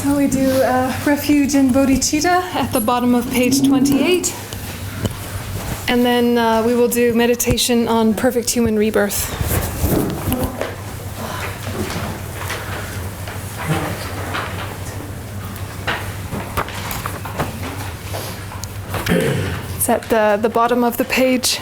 So we do Refuge in Bodhicitta at the bottom of page 28. And then we will do meditation on perfect human rebirth. It's at the bottom of the page.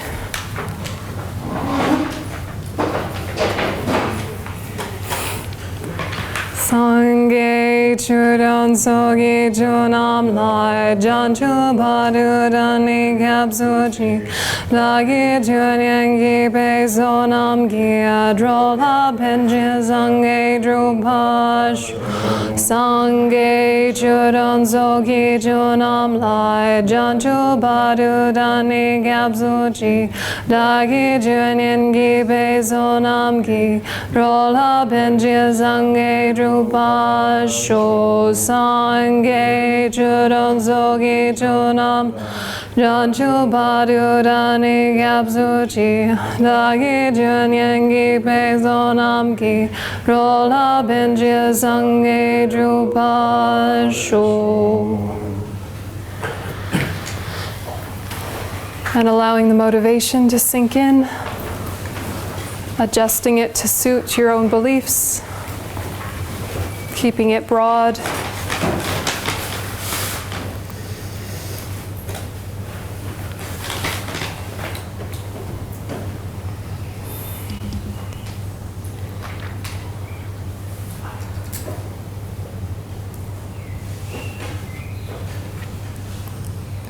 Sangye chudan sogi chunam lai janchu badu dani kapsuchi lagi chunyangi pe sonam ki adrola penji sangye drupash Sangye chudan sogi chunam lai janchu badu dani kapsuchi lagi chunyangi pe sonam ki adrola penji sangye drupash Basho Sangye Chudon Sogi Chunam Janchu Badu Dani Kapsuchi Dagi Junyangi Pezonam Ki Rola Benji Sangye Drupasho. And allowing the motivation to sink in, adjusting it to suit your own beliefs. Keeping it broad.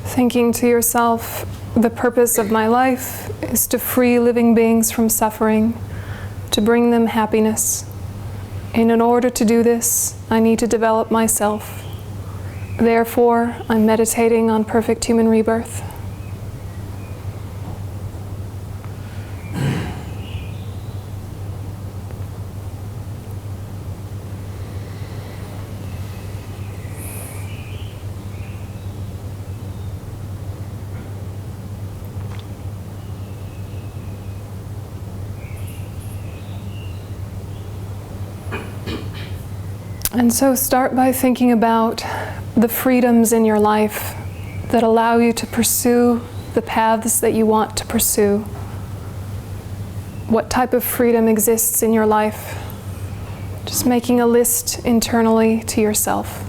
Thinking to yourself, the purpose of my life is to free living beings from suffering, to bring them happiness. And in order to do this, I need to develop myself. Therefore, I'm meditating on perfect human rebirth. And so start by thinking about the freedoms in your life that allow you to pursue the paths that you want to pursue. What type of freedom exists in your life? Just making a list internally to yourself.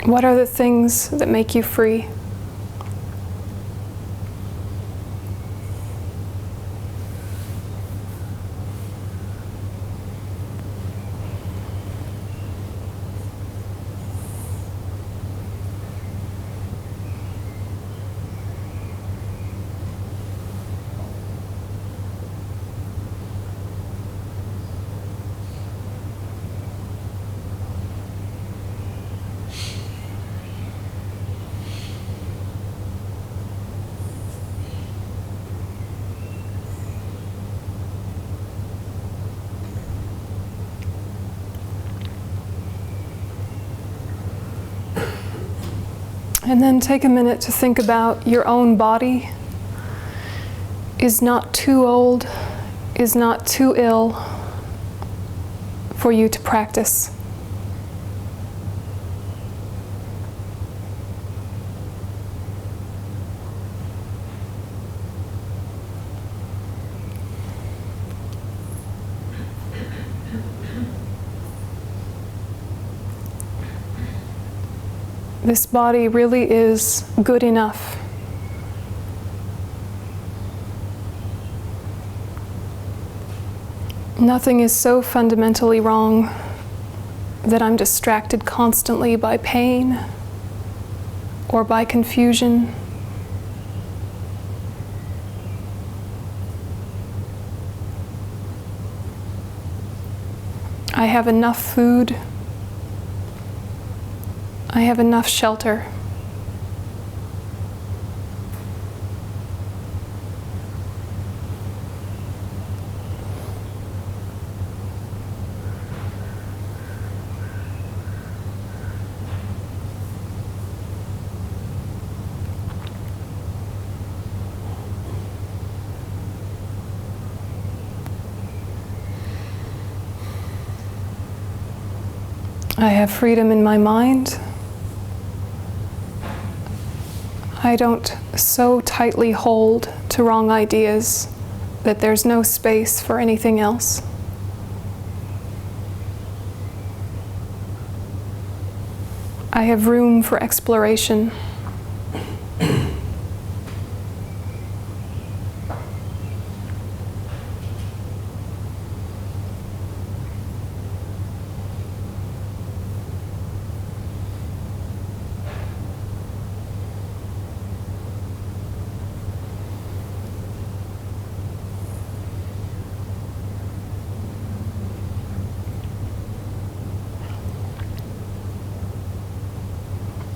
What are the things that make you free? And then take a minute to think about your own body is not too old, is not too ill for you to practice. This body really is good enough. Nothing is so fundamentally wrong that I'm distracted constantly by pain or by confusion. I have enough food. I have enough shelter. I have freedom in my mind. I don't so tightly hold to wrong ideas that there's no space for anything else. I have room for exploration.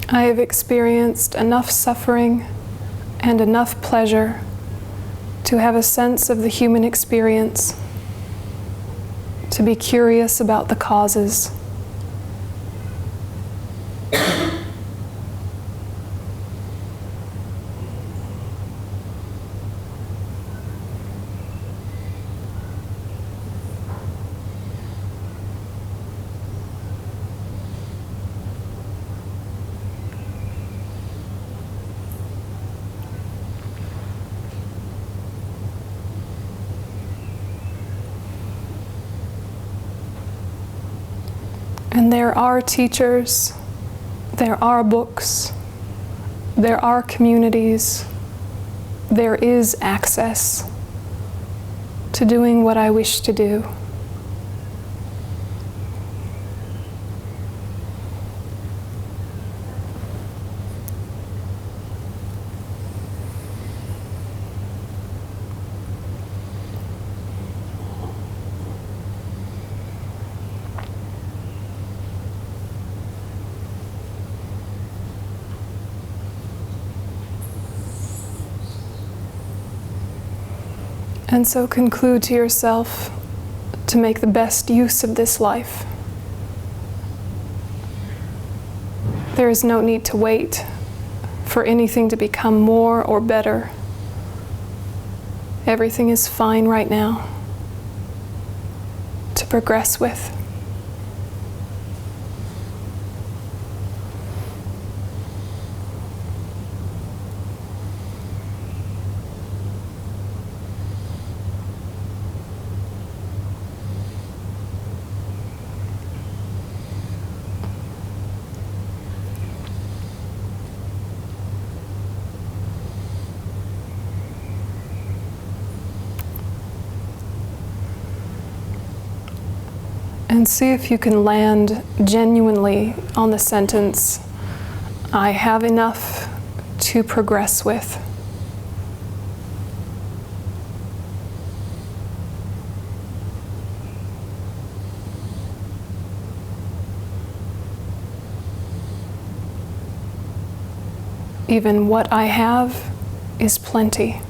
I have experienced enough suffering and enough pleasure to have a sense of the human experience, to be curious about the causes. And there are teachers, there are books, there are communities, there is access to doing what I wish to do. And so conclude to yourself to make the best use of this life. There is no need to wait for anything to become more or better. Everything is fine right now to progress with. And see if you can land genuinely on the sentence, I have enough to progress with. Even what I have is plenty.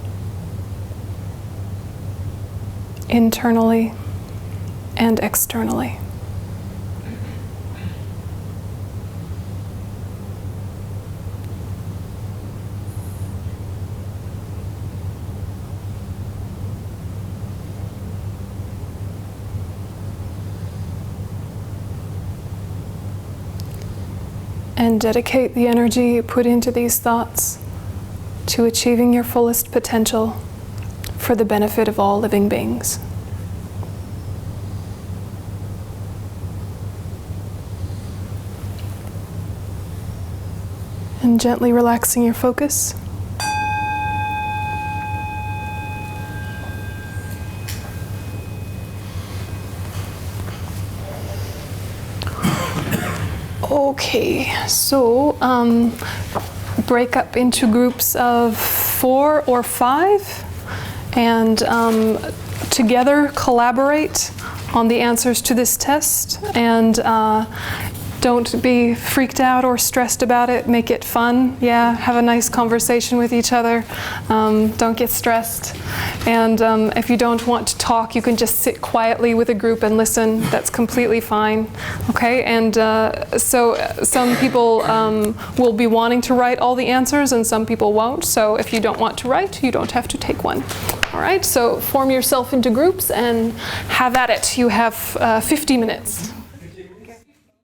Internally and externally. And dedicate the energy you put into these thoughts to achieving your fullest potential for the benefit of all living beings. And gently relaxing your focus. Okay, so break up into groups of 4 or 5 and together collaborate on the answers to this test, and don't be freaked out or stressed about it. Make it fun. Yeah, have a nice conversation with each other. Don't get stressed. And if you don't want to talk, you can just sit quietly with a group and listen. That's completely fine. Okay, and so some people will be wanting to write all the answers and some people won't. So if you don't want to write, you don't have to take one. All right, so form yourself into groups and have at it. You have 50 minutes.